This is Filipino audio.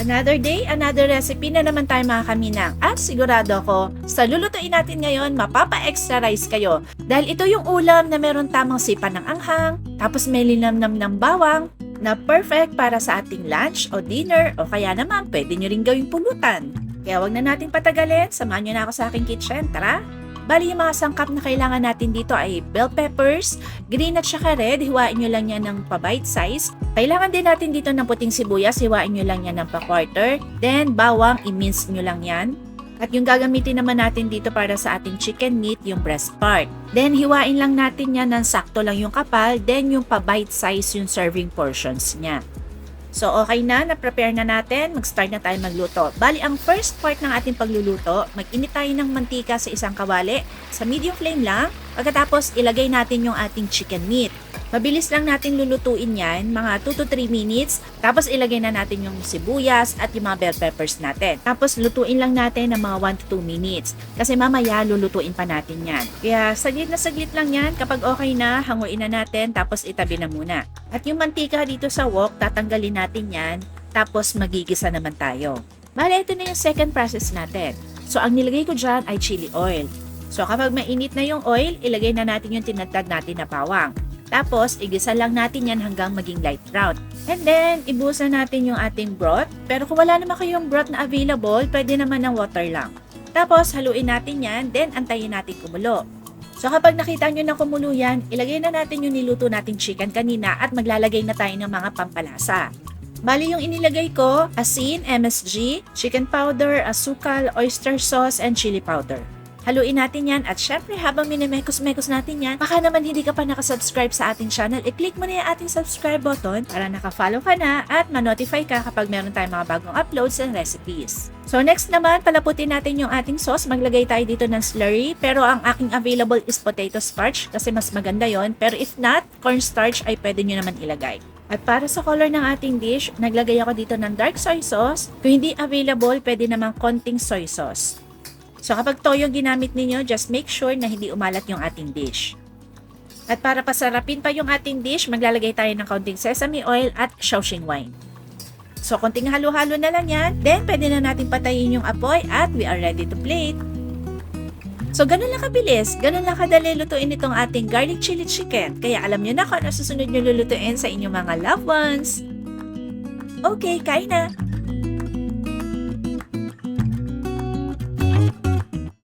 Another day, another recipe na naman tayo mga kaminang. At sigurado ako, sa lulutuin natin ngayon, mapapa-extra rice kayo. Dahil ito yung ulam na meron tamang sipa ng anghang, tapos may linamnam ng bawang, na perfect para sa ating lunch o dinner o kaya naman pwede nyo rin gawing pulutan. Kaya wag na natin patagalin, samahan nyo na ako sa aking kitchen, tara! Bali yung mga sangkap na kailangan natin dito ay bell peppers, green at saka red, hiwain nyo lang yan ng pa-bite size. Kailangan din natin dito ng puting sibuyas, hiwain nyo lang yan ng pa-quarter. Then bawang, i-mince nyo lang yan. At yung gagamitin naman natin dito para sa ating chicken meat, yung breast part. Then hiwain lang natin yan ng sakto lang yung kapal, then yung pa-bite size yung serving portions niya. So okay na prepare na natin, mag-start na tayo magluto. Bali, ang first part ng ating pagluluto, mag-init tayo ng mantika sa isang kawali, sa medium flame lang, pagkatapos ilagay natin yung ating chicken meat. Mabilis lang natin lulutuin yan, mga 2 to 3 minutes, tapos ilagay na natin yung sibuyas at yung mga bell peppers natin. Tapos lutuin lang natin ng mga 1 to 2 minutes, kasi mamaya lulutuin pa natin yan. Kaya saglit na saglit lang yan, kapag okay na, hanguin na natin, tapos itabi na muna. At yung mantika dito sa wok, tatanggalin natin yan, tapos magigisa naman tayo. Bale, ito na yung second process natin. So, ang nilagay ko dyan ay chili oil. So, kapag mainit na yung oil, ilagay na natin yung tinatad natin na bawang. Tapos, igisa lang natin yan hanggang maging light brown. And then, ibusan natin yung ating broth. Pero kung wala naman kayong broth na available, pwede naman ng water lang. Tapos, haluin natin yan, then antayin natin kumulo. So, kapag nakita nyo na kumulo yan, ilagay na natin yung niluto nating chicken kanina at maglalagay na tayo ng mga pampalasa. Bali yung inilagay ko, asin, MSG, chicken powder, asukal, oyster sauce, and chili powder. Haluin natin yan at syempre habang minimekos-mekos natin yan, baka naman hindi ka pa nakasubscribe sa ating channel, i-click mo na yung ating subscribe button para nakafollow ka na at ma-notify ka kapag meron tayong mga bagong uploads and recipes. So next naman, palaputin natin yung ating sauce. Maglagay tayo dito ng slurry, pero ang aking available is potato starch kasi mas maganda yon. Pero if not, cornstarch ay pwede nyo naman ilagay. At para sa color ng ating dish, naglagay ako dito ng dark soy sauce. Kung hindi available, pwede namang konting soy sauce. So kapag toyo ginamit ninyo, just make sure na hindi umalat yung ating dish. At para pasarapin pa yung ating dish, maglalagay tayo ng kaunting sesame oil at Shaoxing wine. So konting halo-halo na lang yan, then pwede na natin patayin yung apoy at we are ready to plate. So ganun lang kabilis, ganun lang kadali lutuin itong ating garlic chili chicken. Kaya alam nyo na kung ano susunod nyo lulutuin sa inyong mga loved ones. Okay, kain na!